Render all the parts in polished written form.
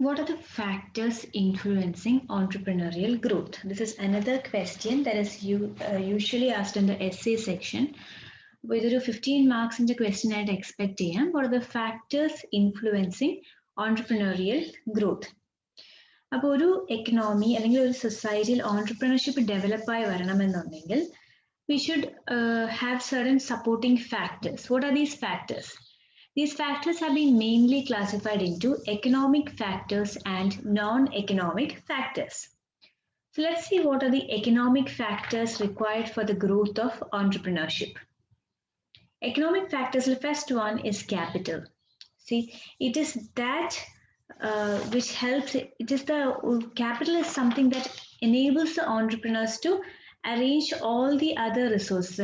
What are the factors influencing entrepreneurial growth? This is another question that is usually asked in the essay section. With 15 marks in the question, I'd expect what are the factors influencing entrepreneurial growth? അപ്പോൾ ഒരു economy അല്ലെങ്കിൽ ഒരു സൊസൈറ്റിയിൽ entrepreneurship ഡെവലപ്പായി വരണമെന്നുണ്ടെങ്കിൽ we should have certain supporting factors. What are these factors? These factors have been mainly classified into economic factors and non-economic factors. So let's see what are the economic factors required for the growth of entrepreneurship. Economic factors, the first one is capital. See, it is that which helps, it is the capital is something that enables the entrepreneurs to arrange all the other resources.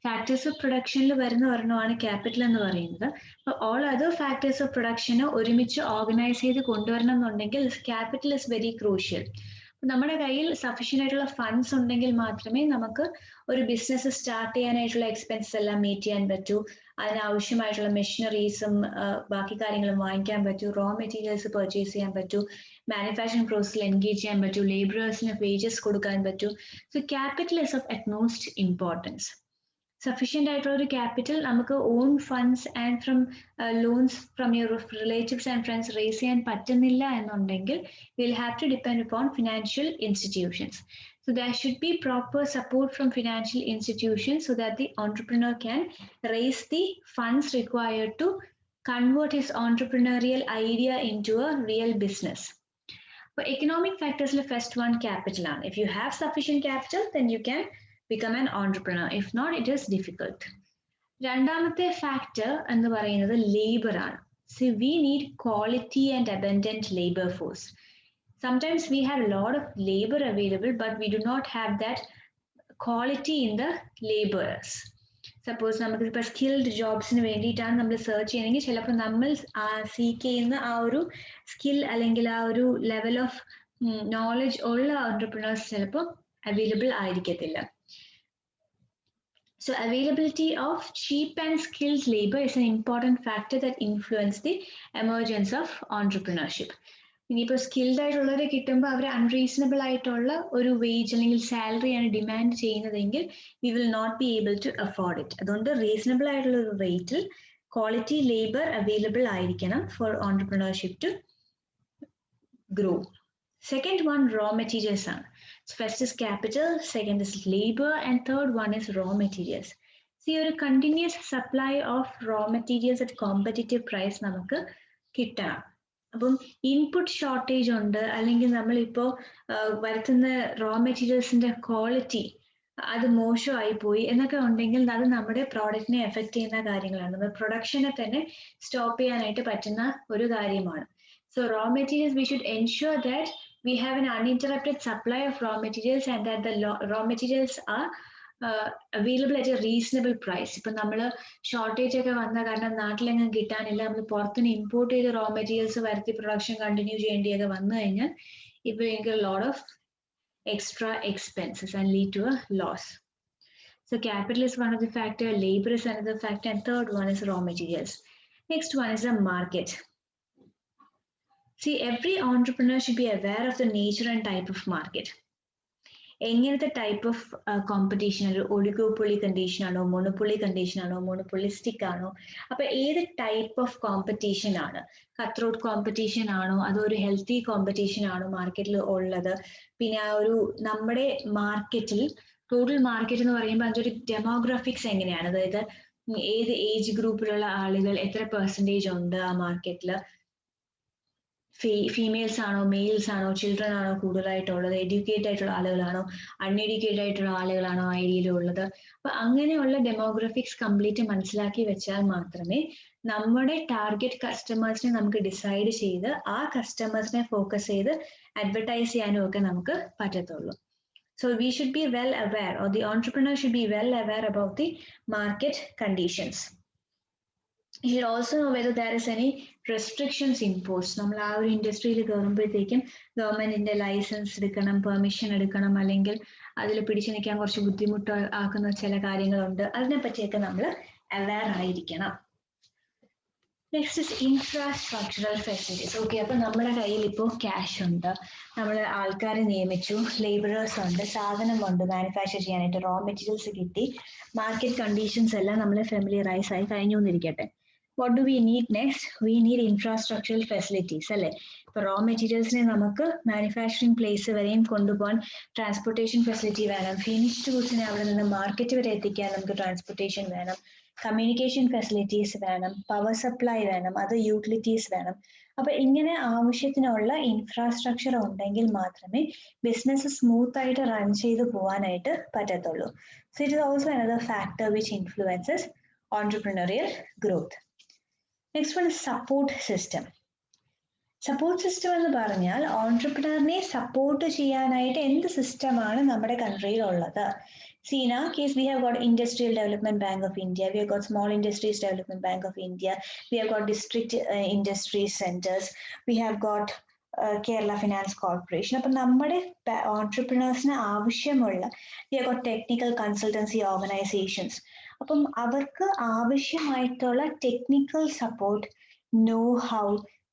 Factors of production varana capital ennu parayunnathu. So all other factors of production ഒരുമിച്ച് organise ചെയ്ത് കൊണ്ടുവരണമെന്നുണ്ടെങ്കിൽ capital is very crucial. നമ്മുടെ കയ്യിൽ sufficient ആയിട്ടുള്ള funds ഉണ്ടെങ്കിൽ മാത്രമേ നമുക്ക് ഒരു business start ചെയ്യാനായിട്ടുള്ള എക്സ്പെൻസസ് എല്ലാം മീറ്റ് ചെയ്യാൻ പറ്റൂ. അതിനാവശ്യമായിട്ടുള്ള മെഷീനറീസും ബാക്കി കാര്യങ്ങളും വാങ്ങിക്കാൻ പറ്റൂ, റോ മെറ്റീരിയൽസ് പർച്ചേസ് ചെയ്യാൻ പറ്റൂ, മാനുഫാക്ചറിംഗ് പ്രോസസ്സിൽ എൻഗേജ് ചെയ്യാൻ പറ്റൂ, ലേബറേഴ്സിന് വേജസ് കൊടുക്കാൻ പറ്റൂ. So capital is of utmost importance. Sufficient ആയിട്ടുള്ള ഒരു ക്യാപിറ്റൽ നമുക്ക് own funds and from loans from your relatives and friends raise ചെയ്യാൻ പറ്റുന്നില്ല എന്നുണ്ടെങ്കിൽ will have to depend upon financial institutions. So there should be proper support from financial institutions so that the entrepreneur can raise the funds required to convert his entrepreneurial idea into a real business. For economic factors, the first one capital. If you have sufficient capital, then you can become an entrepreneur. If not, it is difficult. രണ്ടാമത്തെ factor എന്ന് പറയുന്നത് labour ആണ്. So we need quality and abundant labor force. Sometimes we have a lot of labor available, but we do not have that quality in the laborers. Suppose നമുക്ക് ഇപ്പോൾ skilled ജോബ്സിന് വേണ്ടിയിട്ടാണ് നമ്മൾ search ചെയ്യണമെങ്കിൽ ചിലപ്പോൾ നമ്മൾ സീക്ക് ചെയ്യുന്ന ആ ഒരു സ്കിൽ അല്ലെങ്കിൽ ആ ഒരു ലെവൽ ഓഫ് നോളജ് ഉള്ള ഓൺടർപ്രണേഴ്സ് ചിലപ്പോൾ അവൈലബിൾ ആയിരിക്കത്തില്ല. So availability of cheap and skilled labor is an important factor that influences the emergence of entrepreneurship. ഇനിയിപ്പോൾ സ്കിൽഡ് ആയിട്ടുള്ളവരെ കിട്ടുമ്പോൾ അവർ അൺറീസണബിൾ ആയിട്ടുള്ള ഒരു വേജ് അല്ലെങ്കിൽ സാലറിയാണ് ഡിമാൻഡ് ചെയ്യുന്നതെങ്കിൽ we will not be able to afford it. അതുകൊണ്ട് റീസണബിൾ ആയിട്ടുള്ള ഒരു റേറ്റിൽ ക്വാളിറ്റി ലേബർ അവൈലബിൾ ആയിരിക്കണം for entrepreneurship to grow. Second one, raw materials ആണ്. So first is capital, second is labor, and third one is raw materials. See, ഒരു continuous supply of raw materials at competitive price നമുക്ക് കിട്ടണം. അപ്പം input shortage ഉണ്ട്, അല്ലെങ്കിൽ നമ്മളിപ്പോൾ വരുത്തുന്ന raw മെറ്റീരിയൽസിന്റെ quality അത് മോശമായി പോയി എന്നൊക്കെ ഉണ്ടെങ്കിൽ അത് നമ്മുടെ പ്രോഡക്റ്റിനെ എഫക്ട് ചെയ്യുന്ന കാര്യങ്ങളാണ്. പ്രൊഡക്ഷനെ തന്നെ സ്റ്റോപ്പ് ചെയ്യാനായിട്ട് പറ്റുന്ന ഒരു കാര്യമാണ്. So raw materials, we should ensure that we have an uninterrupted supply of raw materials and that the raw materials are available at a reasonable price. ഇപ്പം നമ്മൾ ഷോർട്ടേജ് ഒക്കെ വന്ന കാരണം നാട്ടിലെങ്ങും കിട്ടാനില്ല, നമ്മൾ പുറത്തുനിന്ന് ഇമ്പോർട്ട് ചെയ്ത് റോ മെറ്റീരിയൽസ് വരുത്തി പ്രൊഡക്ഷൻ കണ്ടിന്യൂ ചെയ്യേണ്ടിയൊക്കെ വന്നു കഴിഞ്ഞാൽ it will incur a lot of extra expenses and lead to a loss. So capital is one of the factor, labor is another factor, and third one is raw materials. Next one is the market. See, every entrepreneur should be aware of the nature and type of market. എങ്ങനത്തെ type of competition, ഒരു oligopoly condition ആണോ, monopoly condition ആണോ, മോണോപ്പൊളിസ്റ്റിക് ആണോ, അപ്പൊ ഏത് type of competition ആണ്, cut out competition ആണോ അതോ ഒരു ഹെൽത്തി കോമ്പറ്റീഷൻ ആണോ മാർക്കറ്റിൽ ഉള്ളത്. പിന്നെ ആ ഒരു നമ്മുടെ മാർക്കറ്റിൽ ടോട്ടൽ മാർക്കറ്റ് എന്ന് പറയുമ്പോൾ അതിൻ്റെ ഒരു ഡെമോഗ്രാഫിക്സ് എങ്ങനെയാണ്, അതായത് ഏത് ഏജ് ഗ്രൂപ്പിലുള്ള ആളുകൾ എത്ര പെർസെൻറ്റേജ് ഉണ്ട് ആ മാർക്കറ്റിൽ, ഫീമെയിൽസ് ആണോ മെയിൽസ് ആണോ ചിൽഡ്രൻ ആണോ കൂടുതലായിട്ടുള്ളത്, എഡ്യൂക്കേറ്റഡ് ആയിട്ടുള്ള ആളുകളാണോ അൺഎഡ്യൂക്കേറ്റഡ് ആയിട്ടുള്ള ആളുകളാണോ ആ ഏരിയയിലുള്ളത്. അപ്പൊ അങ്ങനെയുള്ള ഡെമോഗ്രഫിക്സ് കംപ്ലീറ്റ് മനസ്സിലാക്കി വെച്ചാൽ മാത്രമേ നമ്മുടെ ടാർഗറ്റ് കസ്റ്റമേഴ്സിനെ നമുക്ക് ഡിസൈഡ് ചെയ്ത് ആ കസ്റ്റമേഴ്സിനെ ഫോക്കസ് ചെയ്ത് അഡ്വർടൈസ് ചെയ്യാനും ഒക്കെ നമുക്ക് പറ്റത്തുള്ളൂ. So we should be well aware, or the entrepreneur should be well aware about the market conditions. You should also know whether there is any restrictions imposed. നമ്മൾ ആ ഒരു ഇൻഡസ്ട്രിയിൽ കയറുമ്പോഴത്തേക്കും ഗവൺമെന്റിന്റെ ലൈസൻസ് എടുക്കണം, പെർമിഷൻ എടുക്കണം, അല്ലെങ്കിൽ അതിൽ പിടിച്ചു നിൽക്കാൻ കുറച്ച് ബുദ്ധിമുട്ട് ആക്കുന്ന ചില കാര്യങ്ങളുണ്ട്. അതിനെ പറ്റിയൊക്കെ നമ്മൾ അവെയർ ആയിരിക്കണം. Next is infrastructural facilities. Okay, അപ്പൊ നമ്മുടെ കയ്യിൽ ഇപ്പോൾ ക്യാഷ് ഉണ്ട്, നമ്മൾ ആൾക്കാരെ നിയമിച്ചു, ലേബറേഴ്സ് ഉണ്ട്, സാധനമുണ്ട് മാനുഫാക്ചർ ചെയ്യാനായിട്ട്, റോ മെറ്റീരിയൽസ് കിട്ടി, മാർക്കറ്റ് കണ്ടീഷൻസ് എല്ലാം നമ്മൾ ഫെമിലിയറൈസ് ആയി കഴിഞ്ഞു എന്നിരിക്കട്ടെ. What do we need next? We need infrastructural facilities അല്ലേ. ഇപ്പൊ റോ മെറ്റീരിയൽസിനെ നമുക്ക് മാനുഫാക്ചറിങ് പ്ലേസ് വരെയും കൊണ്ടുപോകാൻ ട്രാൻസ്പോർട്ടേഷൻ ഫെസിലിറ്റി വേണം, ഫിനിഷ്ഡ് ഗുഡ്സിനെ അവിടെ നിന്ന് മാർക്കറ്റ് വരെ എത്തിക്കാൻ നമുക്ക് ട്രാൻസ്പോർട്ടേഷൻ വേണം, കമ്മ്യൂണിക്കേഷൻ ഫെസിലിറ്റീസ് വേണം, പവർ സപ്ലൈ വേണം, അത് യൂട്ടിലിറ്റീസ് വേണം. അപ്പൊ ഇങ്ങനെ ആവശ്യത്തിനുള്ള ഇൻഫ്രാസ്ട്രക്ചർ ഉണ്ടെങ്കിൽ മാത്രമേ ബിസിനസ് സ്മൂത്ത് ആയിട്ട് റൺ ചെയ്ത് പോകാനായിട്ട് പറ്റത്തുള്ളൂ. So it is also another factor which influences entrepreneurial growth. Next one support system. Support system എന്ന് പറഞ്ഞാൽ ഓൺട്രപ്രണറിനെ സപ്പോർട്ട് ചെയ്യാനായിട്ട് എന്ത് സിസ്റ്റമാണ് നമ്മുടെ കൺട്രിയിൽ ഉള്ളത്? See, in our case, we have got Industrial Development Bank of India, we have got Small Industries Development Bank of India, we have got District Industry Centers, we have got Kerala Finance Corporation. അപ്പം നമ്മുടെ ഓൺട്രപ്രണേഴ്സിന് ആവശ്യമുള്ള we have got Technical Consultancy Organizations. അപ്പം അവർക്ക് ആവശ്യമായിട്ടുള്ള technical support, know how,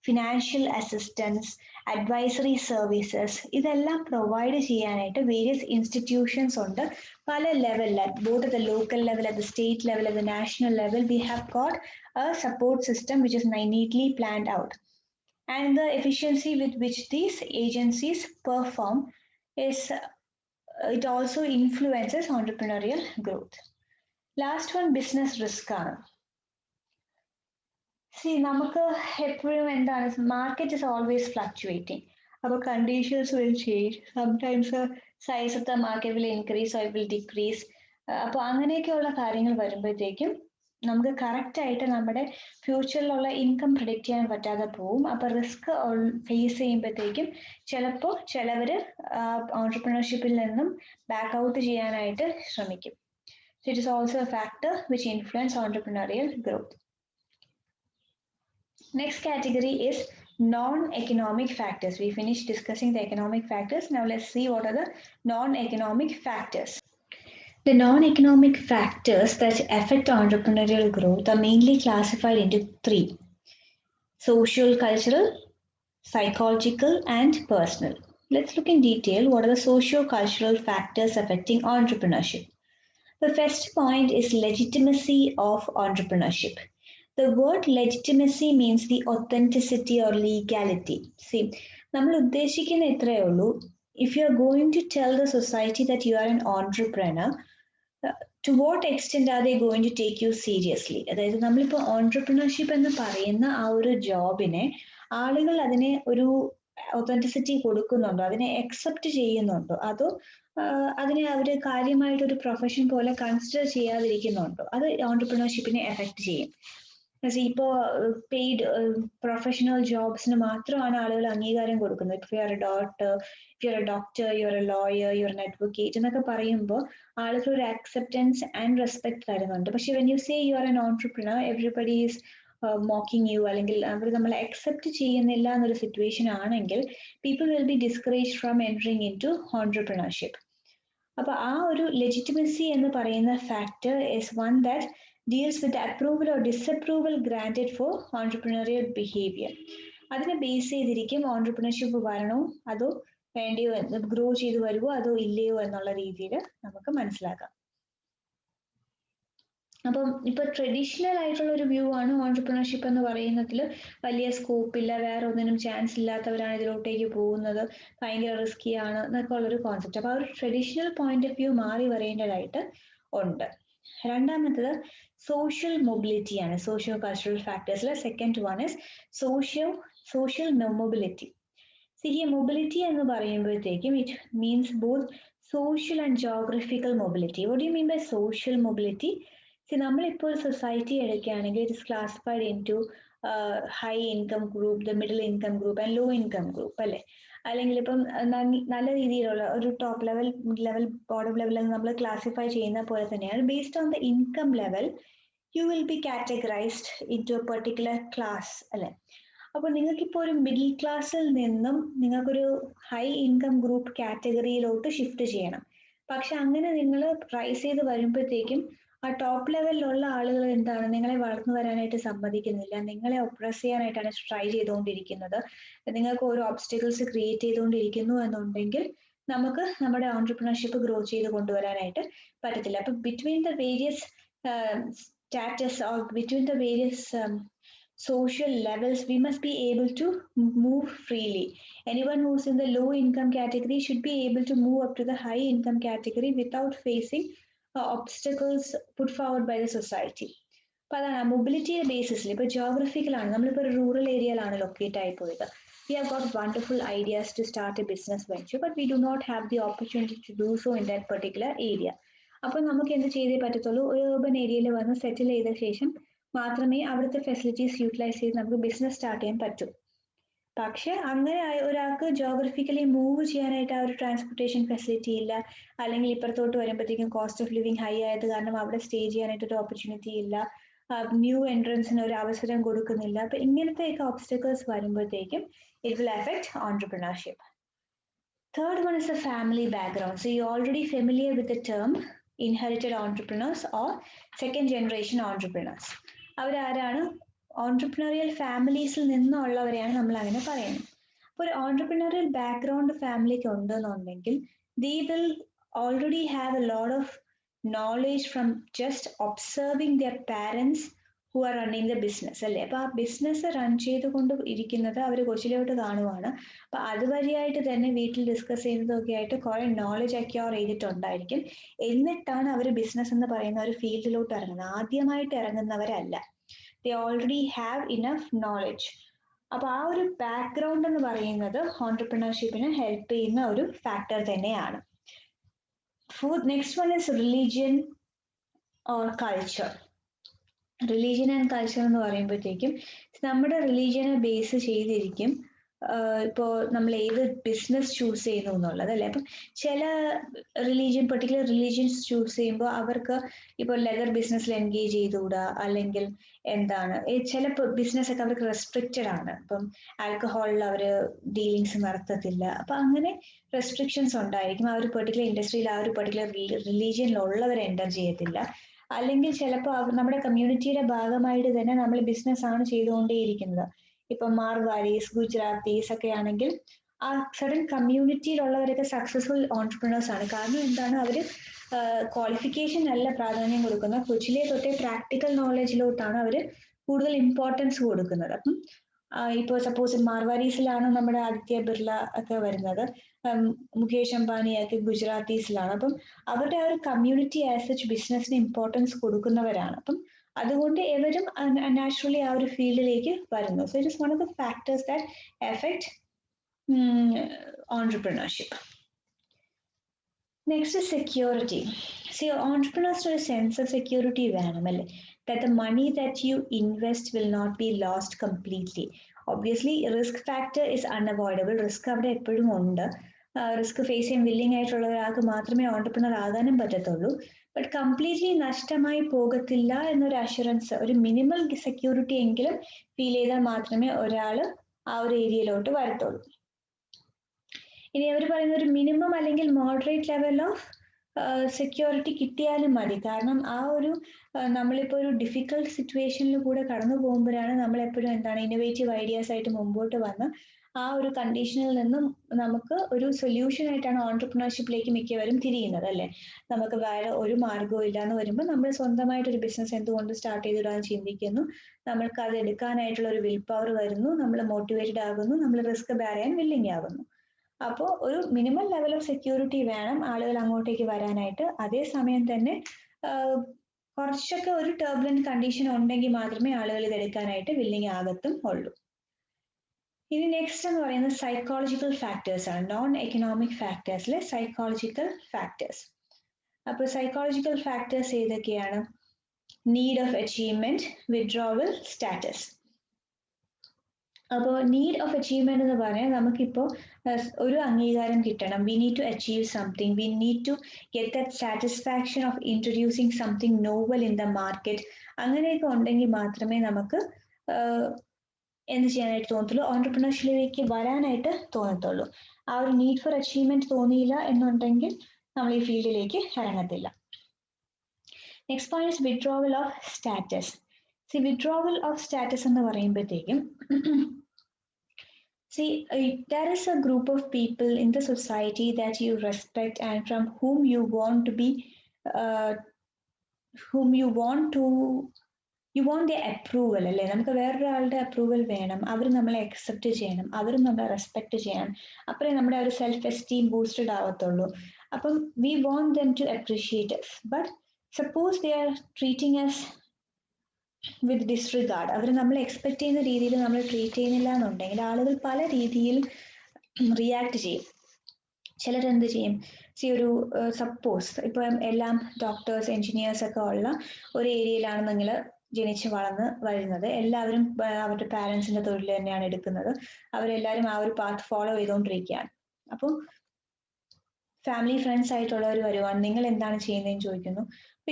financial assistance, advisory services ഇതെല്ലാം provide ചെയ്യാനായിട്ട് various institutions ഉണ്ട് പല ലെവലിൽ, both at the local level, at the state level, at the national level. We have got a support system which is neatly planned out, and the efficiency with which these agencies perform is it also influences entrepreneurial growth. Last one, business risk ആണ്. See, നമുക്ക് എപ്പോഴും എന്താണ്, market is always fluctuating. അപ്പോൾ conditions will change. Sometimes size of the market will increase or it will decrease. അപ്പോൾ അങ്ങനെയൊക്കെയുള്ള കാര്യങ്ങൾ വരുമ്പോഴത്തേക്കും നമുക്ക് കറക്റ്റ് ആയിട്ട് നമ്മുടെ ഫ്യൂച്ചറിലുള്ള ഇൻകം പ്രിഡിക്റ്റ് ചെയ്യാൻ പറ്റാതെ പോവും. അപ്പോൾ റിസ്ക് ഫേസ് ചെയ്യുമ്പോഴത്തേക്കും ചിലപ്പോൾ ചിലവർ ഓൺട്രപ്രണർഷിപ്പിൽ നിന്നും ബാക്ക് ഔട്ട് ചെയ്യാനായിട്ട് ശ്രമിക്കും. So it is also a factor which influence entrepreneurial growth. Next category is non-economic factors. We finished discussing the economic factors. Now let's see what are the non-economic factors. The non-economic factors that affect entrepreneurial growth are mainly classified into three: social, cultural, psychological, and personal. Let's look in detail what are the socio-cultural factors affecting entrepreneurship. The first point is legitimacy of entrepreneurship. The word legitimacy means the authenticity or legality. See, നമ്മൾ ഉദ്ദേശിക്കുന്ന ഇത്രയേ ഉള്ളൂ. If you are going to tell the society that you are an entrepreneur, to what extent are they going to take you seriously? അതായത് നമ്മളിപ്പോൾ entrepreneurship എന്ന് പറയുന്ന ആ ഒരു ജോബിനെ ആളുകൾ അതിനെ ഒരു ഒതന്റിസിറ്റി കൊടുക്കുന്നുണ്ടോ, അതിനെ അക്സെപ്റ്റ് ചെയ്യുന്നുണ്ടോ, അതോ അതിനെ അവർ കാര്യമായിട്ട് ഒരു പ്രൊഫഷൻ പോലെ കൺസിഡർ ചെയ്യാതിരിക്കുന്നുണ്ടോ? അത് ഓൺട്രപ്രണർഷിപ്പിനെ എഫക്ട് ചെയ്യും. ഇപ്പോൾ പെയ്ഡ് പ്രൊഫഷണൽ ജോബ്സിന് മാത്രമാണ് ആളുകൾ അംഗീകാരം കൊടുക്കുന്നത്. If you are a doctor, you are a lawyer, you are an advocate എന്നൊക്കെ പറയുമ്പോൾ ആളുകൾ ഒരു അക്സെപ്റ്റൻസ് ആൻഡ് റെസ്പെക്ട് തരുന്നുണ്ട്. പക്ഷെ when you say you are an entrepreneur, everybody is mocking you, അല്ലെങ്കിൽ അവർ നമ്മളെ അക്സെപ്റ്റ് ചെയ്യുന്നില്ല എന്നൊരു സിറ്റുവേഷൻ ആണെങ്കിൽ people will be discourage from entering in to entrepreneurship. അപ്പൊ ആ ഒരു ലെജിറ്റിമസി എന്ന് പറയുന്ന factor is one that deals with the approval or disapproval granted for entrepreneurial behavior. അതിനെ ബേസ് ചെയ്തിരിക്കും ഓൺട്രപ്രണർഷിപ്പ് വരണോ അതോ വേണ്ടിയോ, ഗ്രോ ചെയ്ത് വരുമോ അതോ ഇല്ലയോ എന്നുള്ള രീതിയിൽ നമുക്ക് മനസ്സിലാക്കാം. അപ്പം ഇപ്പൊ ട്രഡീഷണൽ ആയിട്ടുള്ള ഒരു വ്യൂ ആണ് ഓൺട്രപ്രണർഷിപ്പ് എന്ന് പറയുന്നതിൽ വലിയ സ്കോപ്പ് ഇല്ല, വേറെ ഒന്നിനും ചാൻസ് ഇല്ലാത്തവരാണ് ഇതിലോട്ടേക്ക് പോകുന്നത്, ഭയങ്കര റിസ്കി ആണ് എന്നൊക്കെ ഉള്ളൊരു കോൺസെപ്റ്റ്. അപ്പൊ ആ ഒരു ട്രഡീഷണൽ പോയിന്റ് ഓഫ് വ്യൂ മാറി വരേണ്ടതായിട്ട് ഉണ്ട്. രണ്ടാമത്തത് സോഷ്യൽ മൊബിലിറ്റി ആണ്. സോഷ്യോ കൾച്ചറൽ ഫാക്ടേഴ്സിൽ second one is social mobility. ഈ മൊബിലിറ്റി എന്ന് പറയുമ്പോഴത്തേക്കും it means both social and geographical mobility. What do you mean by social mobility? നമ്മളിപ്പോൾ ഒരു സൊസൈറ്റി എടുക്കുകയാണെങ്കിൽ it is classified into high income group, the middle income group and low income group അല്ലേ. അല്ലെങ്കിൽ ഇപ്പം നല്ല രീതിയിലുള്ള ഒരു top level bottom level നമ്മൾ ക്ലാസിഫൈ ചെയ്യുന്ന പോലെ തന്നെയാണ്. Based on the income level you will be categorized in to a particular class അല്ലെ. അപ്പോൾ നിങ്ങൾക്കിപ്പോൾ ഒരു മിഡിൽ ക്ലാസ്സിൽ നിന്നും നിങ്ങൾക്കൊരു ഹൈ ഇൻകം ഗ്രൂപ്പ് കാറ്റഗറിയിലോട്ട് ഷിഫ്റ്റ് ചെയ്യണം. പക്ഷെ അങ്ങനെ നിങ്ങൾ റൈസ് ചെയ്ത് വരുമ്പോഴത്തേക്കും ആ ടോപ്പ് ലെവലിലുള്ള ആളുകൾ എന്താണ് നിങ്ങളെ വളർന്നു വരാനായിട്ട് സമ്മതിക്കുന്നില്ല, നിങ്ങളെ ഒപ്രസ് ചെയ്യാനായിട്ടാണ് ട്രൈ ചെയ്തുകൊണ്ടിരിക്കുന്നത്, നിങ്ങൾക്ക് ഓരോ ഒബ്സ്റ്റക്കിൾസ് ക്രിയേറ്റ് ചെയ്തുകൊണ്ടിരിക്കുന്നു എന്നുണ്ടെങ്കിൽ നമുക്ക് നമ്മുടെ ഓൺടർപ്രണർഷിപ്പ് ഗ്രോ ചെയ്ത് കൊണ്ടുവരാനായിട്ട് പറ്റത്തില്ല. അപ്പൊ between the various status or between the various social levels, we must be able to move freely. Anyone who's in the low income category should be able to move up to the high income category without facing obstacles put forward by the society. അപ്പൊ അതാണ് മൊബിലിറ്റിയുടെ ബേസിസിൽ ഇപ്പോൾ ജോഗ്രഫിക്കലാണ്, നമ്മളിപ്പോൾ ഒരു rural ഏരിയയിലാണ് locate ആയി പോയത്. We have got wonderful ideas to start a business venture, but we do not have the opportunity to do so in that particular area. അപ്പോൾ നമുക്ക് എന്ത് ചെയ്തേ പറ്റത്തുള്ളൂ, ഒരു urban ഏരിയയിൽ വന്ന് സെറ്റിൽ ചെയ്ത ശേഷം മാത്രമേ അവിടുത്തെ ഫെസിലിറ്റീസ് യൂട്ടിലൈസ് ചെയ്ത് നമുക്ക് ബിസിനസ് സ്റ്റാർട്ട് ചെയ്യാൻ പറ്റൂ. പക്ഷെ അങ്ങനെ ഒരാൾക്ക് ജോഗ്രഫിക്കലി മൂവ് ചെയ്യാനായിട്ട് ആ ഒരു ട്രാൻസ്പോർട്ടേഷൻ ഫെസിലിറ്റി ഇല്ല, അല്ലെങ്കിൽ ഇപ്പുറത്തോട്ട് വരുമ്പോഴത്തേക്കും കോസ്റ്റ് ഓഫ് ലിവിങ് ഹൈ ആയത് കാരണം അവിടെ സ്റ്റേ ചെയ്യാനായിട്ട് ഒരു ഓപ്പർച്യൂണിറ്റി ഇല്ല, ന്യൂ എൻട്രൻസിന് ഒരു അവസരം കൊടുക്കുന്നില്ല. അപ്പൊ ഇങ്ങനത്തെയൊക്കെ ഒബ്സ്റ്റക്കിൾസ് വരുമ്പോഴത്തേക്കും it will effect entrepreneurship. Third one is the family background. So you're already familiar with the term inherited entrepreneurs or second generation entrepreneurs. അവരാരാണ്? Entrepreneurial ഫാമിലീസിൽ നിന്നുള്ളവരെയാണ് നമ്മൾ അങ്ങനെ പറയുന്നത്. അപ്പോൾ ഒരു ഓൺടർപ്രണറിയൽ ബാക്ക്ഗ്രൗണ്ട് ഫാമിലിക്ക് ഉണ്ടെന്നുണ്ടെങ്കിൽ they will already have a lot of knowledge from just observing their parents who are running the business, അല്ലേ? അപ്പൊ ആ ബിസിനസ് റൺ ചെയ്തുകൊണ്ട് ഇരിക്കുന്നത് അവർ കൊച്ചിലോട്ട് കാണുവാണ്. അപ്പൊ അതുവഴിയായിട്ട് തന്നെ വീട്ടിൽ ഡിസ്കസ് ചെയ്യുന്നതൊക്കെ ആയിട്ട് കുറെ നോളജ് അക്യൂർ ചെയ്തിട്ടുണ്ടായിരിക്കും. എന്നിട്ടാണ് അവർ ബിസിനസ് എന്ന് പറയുന്ന ഒരു ഫീൽഡിലോട്ട് ഇറങ്ങുന്നത്. ആദ്യമായിട്ട് ഇറങ്ങുന്നവരല്ല. they already have enough knowledge. അപ്പൊ ആ ഒരു ബാക്ക്ഗ്രൗണ്ട് എന്ന് പറയുന്നത് ഓൺടർപ്രണർഷിപ്പിന് ഹെൽപ്പ് ചെയ്യുന്ന ഒരു ഫാക്ടർ തന്നെയാണ്. Next one is religion or culture. Religion and culture എന്ന് പറയുമ്പോഴത്തേക്കും നമ്മുടെ റിലീജിയനെ ബേസ് ചെയ്തിരിക്കും ഇപ്പോൾ നമ്മൾ ഏത് ബിസിനസ് ചൂസ് ചെയ്യുന്നു എന്നുള്ളത്, അല്ലേ? അപ്പം ചില റിലീജിയൻ പെർട്ടിക്കുലർ റിലീജിയൻസ് ചൂസ് ചെയ്യുമ്പോൾ അവർക്ക് ഇപ്പോൾ ലെതർ ബിസിനസ്സിൽ എൻഗേജ് ചെയ്തുകൂടാ, അല്ലെങ്കിൽ എന്താണ് ചില ബിസിനസ് ഒക്കെ അവർക്ക് റെസ്ട്രിക്റ്റഡ് ആണ്. ഇപ്പം ആൽക്കഹോളിൽ അവർ ഡീലിങ്സ് നടത്തത്തില്ല. അപ്പൊ അങ്ങനെ റെസ്ട്രിക്ഷൻസ് ഉണ്ടായിരിക്കും. ആ ഒരു പെർട്ടിക്കുലർ ഇൻഡസ്ട്രിയിൽ ആ ഒരു പെർട്ടിക്കുലർ റിലീജിയനിലുള്ളവർ എൻ്റർ ചെയ്യത്തില്ല. അല്ലെങ്കിൽ ചിലപ്പോൾ നമ്മുടെ കമ്മ്യൂണിറ്റിയുടെ ഭാഗമായിട്ട് തന്നെ നമ്മൾ ബിസിനസ് ആണ് ചെയ്തുകൊണ്ടേയിരിക്കുന്നത്. ഇപ്പൊ മാർവാരീസ്, ഗുജറാത്തീസ് ഒക്കെ ആണെങ്കിൽ ആ സഡൻ കമ്മ്യൂണിറ്റിയിലുള്ളവരൊക്കെ സക്സസ്ഫുൾ ഓൺടർപ്രണേഴ്സ് ആണ്. കാരണം എന്താണ്, അവര് ക്വാളിഫിക്കേഷൻ അല്ല പ്രാധാന്യം കൊടുക്കുന്നത്, കൊച്ചിലെ തൊട്ടേ പ്രാക്ടിക്കൽ നോളജിലോട്ടാണ് അവർ കൂടുതൽ ഇമ്പോർട്ടൻസ് കൊടുക്കുന്നത്. അപ്പം ഇപ്പോൾ സപ്പോസ് മാർവാരീസിലാണ് നമ്മുടെ ആദിത്യ ബിർള ഒക്കെ വരുന്നത്, മുകേഷ് അംബാനിയൊക്കെ ഗുജറാത്തീസിലാണ്. അപ്പം അവരുടെ ആ ഒരു കമ്മ്യൂണിറ്റി ആസ് സച്ച് ബിസിനസ്സിന് ഇമ്പോർട്ടൻസ് കൊടുക്കുന്നവരാണ്. അപ്പം അതുകൊണ്ട് എവരും നാച്ചുറലി ആ ഒരു ഫീൽഡിലേക്ക് വരുന്നു. So it is one of the factors that affect entrepreneurship. Next security. See ഓൺടർപ്രണേഴ്സിന് ഒരു സെൻസ് ഓഫ് സെക്യൂരിറ്റി വേണം, അല്ലേ? that the money that you invest will not be lost completely. Obviously, risk factor is unavoidable. Risk അവിടെ എപ്പോഴും ഉണ്ട്. Risk face ചെയ്യാൻ willing ആയിട്ടുള്ള ഒരാൾക്ക് മാത്രമേ ഓൺടർപ്രണർ ആകാനും പറ്റത്തുള്ളൂ. ബട്ട് കംപ്ലീറ്റ്ലി നഷ്ടമായി പോകത്തില്ല എന്നൊരു അഷുറൻസ്, ഒരു മിനിമൽ സെക്യൂരിറ്റി എങ്കിലും ഫീൽ ചെയ്താൽ മാത്രമേ ഒരാൾ ആ ഒരു ഏരിയയിലോട്ട് വരത്തുള്ളൂ. ഇനി അവർ പറയുന്ന ഒരു മിനിമം അല്ലെങ്കിൽ മോഡറേറ്റ് ലെവൽ ഓഫ് സെക്യൂരിറ്റി കിട്ടിയാലും മതി. കാരണം ആ ഒരു നമ്മളിപ്പോൾ ഒരു ഡിഫിക്കൽട്ട് സിറ്റുവേഷനിൽ കൂടെ കടന്നു പോകുമ്പോഴാണ് നമ്മൾ എപ്പോഴും എന്താണ് ഇന്നോവേറ്റീവ് ഐഡിയാസ് ആയിട്ട് മുമ്പോട്ട് വന്ന് ആ ഒരു കണ്ടീഷനിൽ നിന്നും നമുക്ക് ഒരു സൊല്യൂഷൻ ആയിട്ടാണ് ഓൺടർപ്രണർഷിപ്പിലേക്ക് മിക്കവരും തിരിയുന്നത്, അല്ലേ? നമുക്ക് വേറെ ഒരു മാർഗവും ഇല്ലാന്ന് വരുമ്പോൾ നമ്മൾ സ്വന്തമായിട്ടൊരു ബിസിനസ് എന്തുകൊണ്ട് സ്റ്റാർട്ട് ചെയ്തിടാൻ ചിന്തിക്കുന്നു, നമ്മൾക്ക് അത് എടുക്കാനായിട്ടുള്ള ഒരു വിൽ പവർ വരുന്നു, നമ്മൾ മോട്ടിവേറ്റഡ് ആകുന്നു, നമ്മൾ റിസ്ക് ബെയർ ചെയ്യാൻ വില്ലിംഗ് ആകുന്നു. അപ്പോൾ ഒരു മിനിമം ലെവൽ ഓഫ് സെക്യൂരിറ്റി വേണം ആളുകൾ അങ്ങോട്ടേക്ക് വരാനായിട്ട്. അതേസമയം തന്നെ കുറച്ചൊക്കെ ഒരു ടർബുലന്റ് കണ്ടീഷൻ ഉണ്ടെങ്കിൽ മാത്രമേ ആളുകൾ ഇത് എടുക്കാനായിട്ട് വില്ലിംഗ് ആകത്തും ഉള്ളൂ. ഇനി നെക്സ്റ്റ് എന്ന് പറയുന്നത് സൈക്കോളജിക്കൽ ഫാക്ടേഴ്സ് ആണ്. നോൺ എക്കണോമിക് ഫാക്ടേഴ്സിലെ സൈക്കോളജിക്കൽ ഫാക്ടേഴ്സ്. അപ്പോൾ സൈക്കോളജിക്കൽ ഫാക്ടേഴ്സ് ഏതൊക്കെയാണ്? Need of achievement, withdrawal status. അപ്പോൾ നീഡ് ഓഫ് അച്ചീവ്മെന്റ് എന്ന് പറഞ്ഞാൽ നമുക്കിപ്പോൾ ഒരു അംഗീകാരം കിട്ടണം. We need to achieve something, we need to get that satisfaction of introducing something novel in the market. അങ്ങനെയൊക്കെ ഉണ്ടെങ്കിൽ മാത്രമേ നമുക്ക് എന്ത് ചെയ്യാനായിട്ട് തോന്നത്തുള്ളൂ, ഓൺടർപ്രണർഷിപ്പിലേക്ക് വരാനായിട്ട് തോന്നത്തുള്ളൂ. ആ ഒരു നീഡ് ഫോർ അച്ചീവ്മെന്റ് തോന്നിയില്ല എന്നുണ്ടെങ്കിൽ നമ്മൾ ഈ ഫീൽഡിലേക്ക് ഇറങ്ങത്തില്ല. Next point is withdrawal of status. See, withdrawal of status എന്ന് പറയുമ്പോഴത്തേക്കും see, there is a group of people in the society that you respect and from whom you want to be, whom you want their approval. അല്ലേ, നമുക്ക് വേറൊരാളുടെ approval വേണം, അവർ നമ്മളെ accept ചെയ്യണം, അവരും നമ്മളെ റെസ്പെക്ട് ചെയ്യണം, അപ്പോഴേ നമ്മുടെ ഒരു സെൽഫ് എസ്റ്റീം ബൂസ്റ്റഡ് ആവത്തുള്ളൂ. അപ്പം we want them to appreciate us. But suppose they are treating us with disregard, അവർ നമ്മൾ എക്സ്പെക്ട് ചെയ്യുന്ന രീതിയിൽ നമ്മൾ ട്രീറ്റ് ചെയ്യുന്നില്ല എന്നുണ്ടെങ്കിൽ ആളുകൾ പല രീതിയിൽ റിയാക്ട് ചെയ്യും. ചിലരെന്ത് ചെയ്യും, ഒരു സപ്പോസ് ഇപ്പം എല്ലാം ഡോക്ടേഴ്സ് എൻജിനീയേഴ്സ് ഒക്കെ ഉള്ള ഒരു ഏരിയയിലാണ് നിങ്ങൾ ജനിച്ച് വളർന്ന് വരുന്നത്, എല്ലാവരും അവരുടെ പാരൻസിന്റെ തൊഴിൽ തന്നെയാണ് എടുക്കുന്നത്, അവരെല്ലാവരും ആ ഒരു പാത്ത് ഫോളോ ചെയ്തുകൊണ്ടിരിക്കുകയാണ്. അപ്പോൾ ഫാമിലി ഫ്രണ്ട്സ് ആയിട്ടുള്ളവർ വരുവാണ്, നിങ്ങൾ എന്താണ് ചെയ്യുന്നതെന്ന് ചോദിക്കുന്നു.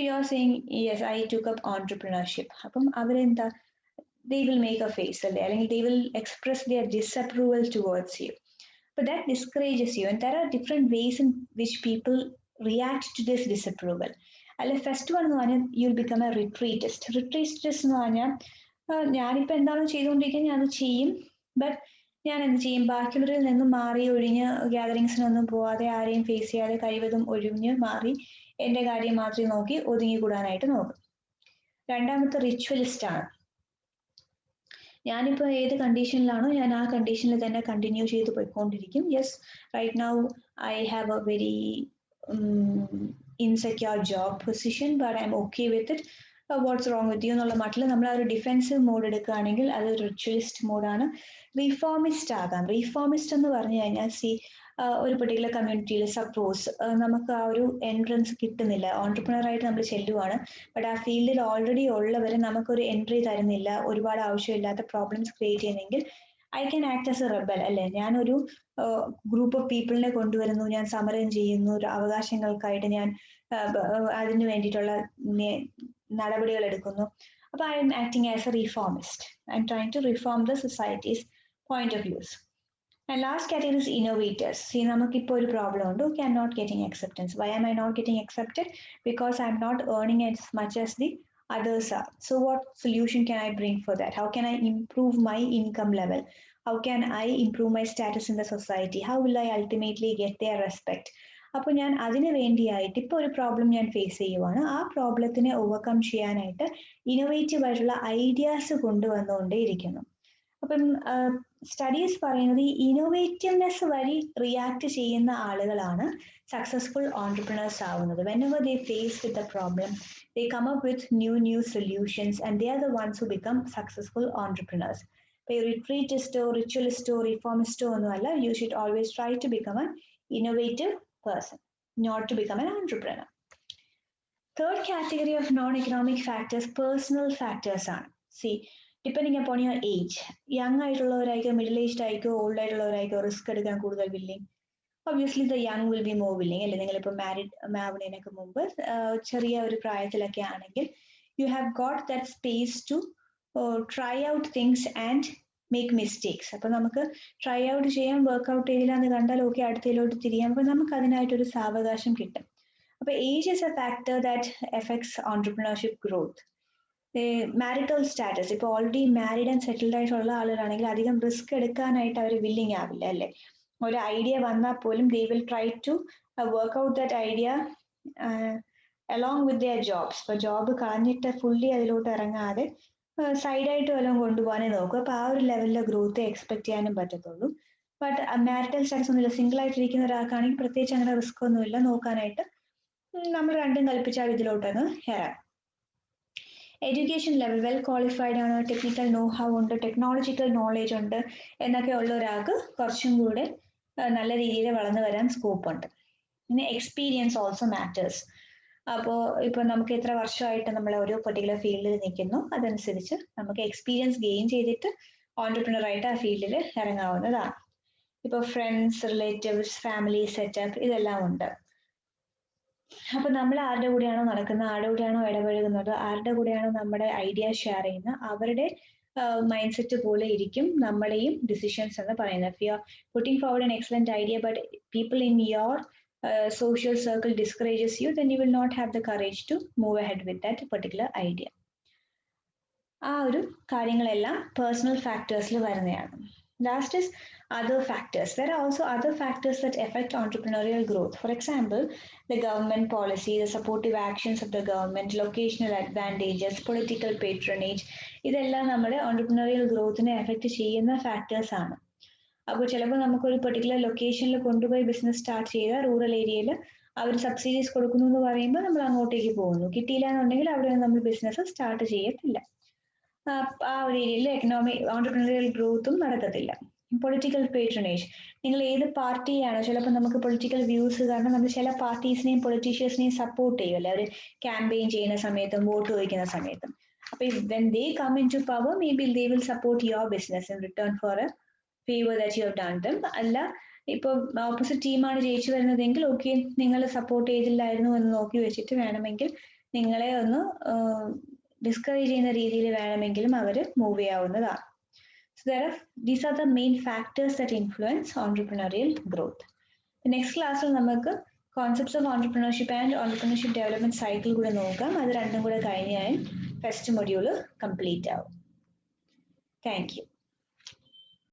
You are saying yes I took up entrepreneurship. അപ്പം അവരെന്താ, they will make a face, അല്ലേ, അല്ലെങ്കിൽ they will express their disapproval towards you. But that discourages you, and there are different ways in which people react to this disapproval. അല്ലെ, first one എന്ന് പറഞ്ഞാൽ you will become A റിട്രീറ്റിസ്റ്റ്. റിട്രീറ്റിസ്റ്റ് എന്ന് പറഞ്ഞാൽ ഞാനിപ്പോൾ എന്താണോ ചെയ്തുകൊണ്ടിരിക്കുന്നത് ഞാൻ അത് ചെയ്യും, ബട്ട് ഞാൻ എന്ത് ചെയ്യും, ബാക്കിയുള്ളവരിൽ നിന്നും മാറി ഒഴിഞ്ഞ് ഗ്യാതറിങ്സിനൊന്നും പോവാതെ ആരെയും ഫേസ് ചെയ്യാതെ കഴിവതും ഒഴിഞ്ഞ് മാറി എൻ്റെ കാര്യം മാത്രമേ നോക്കി ഒതുങ്ങിക്കൂടാനായിട്ട് നോക്കും. രണ്ടാമത്തെ റിച്വലിസ്റ്റ് ആണ്. ഞാനിപ്പോൾ ഏത് കണ്ടീഷനിലാണോ ഞാൻ ആ കണ്ടീഷനിൽ തന്നെ കണ്ടിന്യൂ ചെയ്ത് പോയിക്കൊണ്ടിരിക്കും. Yes, right now I have a very insecure job position, but I am okay with it, what's wrong with you എന്നുള്ള മട്ടിൽ നമ്മൾ ആ ഒരു ഡിഫെൻസീവ് മോഡ് എടുക്കുകയാണെങ്കിൽ അത് റിച്വലിസ്റ്റ് മോഡാണ്. റീഫോമിസ്റ്റ് ആകാം. റീഫോമിസ്റ്റ് എന്ന് പറഞ്ഞു കഴിഞ്ഞാൽ ഒരു പെർട്ടിക്കുലർ കമ്മ്യൂണിറ്റിയിൽ സപ്പോസ് നമുക്ക് ആ ഒരു എൻട്രൻസ് കിട്ടുന്നില്ല, ഓൺട്രപ്രണർ ആയിട്ട് നമ്മൾ ചെല്ലുവാണ്, ബട്ട് ആ ഫീൽഡിൽ ഓൾറെഡി ഉള്ളവർ നമുക്കൊരു എൻട്രി തരുന്നില്ല, ഒരുപാട് ആവശ്യമില്ലാത്ത പ്രോബ്ലംസ് ക്രിയേറ്റ് ചെയ്യുന്നെങ്കിൽ I can act as A Rebel. അല്ലേ, ഞാനൊരു ഗ്രൂപ്പ് ഓഫ് പീപ്പിളിനെ കൊണ്ടുവരുന്നു, ഞാൻ സമരം ചെയ്യുന്നു, ഒരു അവകാശങ്ങൾക്കായിട്ട് ഞാൻ അതിന് വേണ്ടിയിട്ടുള്ള നടപടികൾ എടുക്കുന്നു. അപ്പോൾ I am acting as a reformist. I am trying to reform the society's point of views. And last category is innovators. See, namakippo oru problem undu, okay, I'm not getting acceptance. Why am I not getting accepted? Because I'm not earning as much as the others are. So what solution can I bring for that? How can I improve my income level? How can I improve my status in the society? How will I ultimately get their respect? അപ്പോൾ ഞാൻ അതിന് വേണ്ടിയായിട്ട് ഇപ്പോൾ ഒരു problem ഞാൻ face ചെയ്യുവാണ്, ആ പ്രോബ്ലത്തിനെ overcome ചെയ്യാനായിട്ട് innovative ആയിട്ടുള്ള ഐഡിയാസ് കൊണ്ടുവന്നുകൊണ്ടേയിരിക്കുന്നു. അപ്പം സ്റ്റഡീസ് പറയുന്നത് ഈ ഇന്നോവേറ്റീവ്നെസ് വഴി റിയാക്ട് ചെയ്യുന്ന ആളുകളാണ് സക്സസ്ഫുൾ ഓൺട്രപ്രണേഴ്സ് ആവുന്നത്. whenever they face with the problem, they come up with new solutions and they are the ones who become successful entrepreneurs. ഇപ്പോൾ റിട്രീറ്റിസ്റ്റോ റിച്വലിസ്റ്റോ റിഫോമിസ്റ്റോ ഒന്നുമല്ല, you should always try to become an innovative person, not to become an entrepreneur. Third category of non-economic factors, personal factors ആണ്. See, depending upon your age, young ആയിട്ടുള്ളവരായിക്കോ middle aged ആയിക്കോ old ആയിട്ടുള്ളവരായിക്കോ risk എടുക്കാൻ കൂടുതൽ willing. Obviously the young will be more willing. അല്ലെ, നിങ്ങളിപ്പോൾ married ആവുന്നതിനൊക്കെ മുമ്പ് ചെറിയ ഒരു പ്രായത്തിലൊക്കെ ആണെങ്കിൽ you have got that space to try out things and make mistakes. അപ്പോൾ നമുക്ക് ട്രൈ ഔട്ട് ചെയ്യാം, വർക്ക്ഔട്ട് ചെയ്തില്ല എന്ന് കണ്ടാൽ ഓക്കെ അടുത്തതിലോട്ട് തിരിയാം. അപ്പോൾ നമുക്ക് അതിനായിട്ടൊരു സാവകാശം കിട്ടും. അപ്പോൾ age is A factor that effects entrepreneurship growth. Marital status, ഇപ്പോൾ ഓൾറെഡി മാരിഡ് ആൻഡ് സെറ്റിൽഡ് ആയിട്ടുള്ള ആളുകളാണെങ്കിൽ അധികം റിസ്ക് എടുക്കാനായിട്ട് അവർ വില്ലിങ് ആവില്ല. അല്ലേ, ഒരു ഐഡിയ വന്നാൽ പോലും they will try to work out that idea along with their jobs. ഇപ്പോൾ ജോബ് കളഞ്ഞിട്ട് ഫുള്ളി അതിലോട്ട് ഇറങ്ങാതെ സൈഡായിട്ട് വല്ലതും കൊണ്ടുപോകാനേ നോക്കും. അപ്പോൾ ആ ഒരു ലെവലിലെ ഗ്രോത്ത് എക്സ്പെക്ട് ചെയ്യാനും പറ്റത്തുള്ളൂ. ബട്ട് മാരിറ്റൽ സ്റ്റാറ്റസ് ഒന്നുമില്ല, സിംഗിൾ ആയിട്ടിരിക്കുന്ന ഒരാൾക്കാണെങ്കിൽ പ്രത്യേകിച്ച് അങ്ങനെ റിസ്ക് ഒന്നുമില്ല നോക്കാനായിട്ട്, നമ്മൾ രണ്ടും കൽപ്പിച്ചാൽ ഇതിലോട്ടൊന്ന് ഇറങ്ങാം. എഡ്യൂക്കേഷൻ ലെവൽ വെൽ ക്വാളിഫൈഡ് ആണ്, ടെക്നിക്കൽ നോ ഹൗ ഉണ്ട്, ടെക്നോളജിക്കൽ നോളേജ് ഉണ്ട് എന്നൊക്കെ ഉള്ള ഒരാൾക്ക് കുറച്ചും കൂടെ നല്ല രീതിയിൽ വളർന്നു വരാൻ സ്കോപ്പ് ഉണ്ട്. പിന്നെ എക്സ്പീരിയൻസ് ഓൾസോ മാറ്റേഴ്സ്. അപ്പോൾ ഇപ്പോൾ നമുക്ക് എത്ര വർഷമായിട്ട് നമ്മൾ ഓരോ പെർട്ടിക്കുലർ ഫീൽഡിൽ നിൽക്കുന്നു അതനുസരിച്ച് നമുക്ക് എക്സ്പീരിയൻസ് ഗെയിൻ ചെയ്തിട്ട് ഓൺട്രപ്രണർ ആയിട്ട് ആ ഫീൽഡിൽ ഇറങ്ങാവുന്നതാണ്. ഇപ്പോൾ ഫ്രണ്ട്സ്, റിലേറ്റീവ്സ്, ഫാമിലി സെറ്റപ്പ് ഇതെല്ലാം ഉണ്ട്. അപ്പൊ നമ്മൾ ആരുടെ കൂടെയാണോ നടക്കുന്നത്, ആരുടെ കൂടെയാണോ ഇടപഴകുന്നത്, ആരുടെ കൂടെയാണോ നമ്മുടെ ഐഡിയ ഷെയർ ചെയ്യുന്നത്, അവരുടെ മൈൻഡ് സെറ്റ് പോലെ ഇരിക്കും നമ്മളെയും ഡിസിഷൻസ് എന്ന് പറയുന്നത്. If you R putting forward N excellent idea but people in your social circle discourages you, then you will not have the courage to move ahead with that particular idea. ആ ഒരു കാര്യങ്ങളെല്ലാം personal ഫാക്ടേഴ്സിൽ വരുന്നതാണ്. Last is other factors. There are also other factors that affect entrepreneurial growth. For example, the government policy, the supportive actions of the government, locational advantages, political patronage. ഇതെല്ലാം നമ്മുടെ entrepreneurial growthനെ affect ചെയ്യുന്ന factors ആണ്. അപ്പോൾ ചിലപ്പോൾ നമുക്കൊരു particular ലൊക്കേഷനിൽ കൊണ്ടുപോയി business start ചെയ്ത റൂറൽ ഏരിയയിൽ അവർ സബ്സിഡീസ് കൊടുക്കുന്നു എന്ന് പറയുമ്പോൾ നമ്മൾ അങ്ങോട്ടേക്ക് പോകുന്നു. കിട്ടിയില്ല എന്നുണ്ടെങ്കിൽ അവിടെ നമ്മൾ ബിസിനസ് സ്റ്റാർട്ട് ചെയ്യത്തില്ല. ആ ഒരു ഏരിയയിൽ എക്കണോമിക് ഓൺടർപ്രണറിയൽ ഗ്രോത്തും നടക്കത്തില്ല. പൊളിറ്റിക്കൽ പേട്രണേജ്, നിങ്ങൾ ഏത് പാർട്ടിയാണോ, ചിലപ്പോൾ നമുക്ക് പൊളിറ്റിക്കൽ വ്യൂസ് കാരണം നമ്മൾ ചില പാർട്ടീസിനെയും പൊളിറ്റീഷ്യൻസിനെയും സപ്പോർട്ട് ചെയ്യുമല്ലേ, അവർ ക്യാമ്പയിൻ ചെയ്യുന്ന സമയത്തും വോട്ട് ചോദിക്കുന്ന സമയത്തും. അപ്പൊ when they come in to power may be they will support your business in return for a favour that you have done them. അല്ല ഇപ്പൊ ഓപ്പോസിറ്റ് ടീമാണ് ജയിച്ചു വരുന്നതെങ്കിൽ ഓക്കെ, നിങ്ങൾ സപ്പോർട്ട് ചെയ്തില്ലായിരുന്നു എന്ന് നോക്കി വെച്ചിട്ട് വേണമെങ്കിൽ നിങ്ങളെ ഒന്ന് ഡിസ്കറേജ് ചെയ്യുന്ന രീതിയിൽ വേണമെങ്കിലും അവർ മൂവ് ചെയ്യാവുന്നതാണ്. So these are the main factors that influence entrepreneurial growth. The next class will നമുക്ക് concepts of entrepreneurship and entrepreneurship development cycle കൂടെ നോക്കാം. അത് രണ്ടും കൂടെ കഴിഞ്ഞാൽ ഫസ്റ്റ് മൊഡ്യൂൾ കംപ്ലീറ്റ് ആവും. Thank you.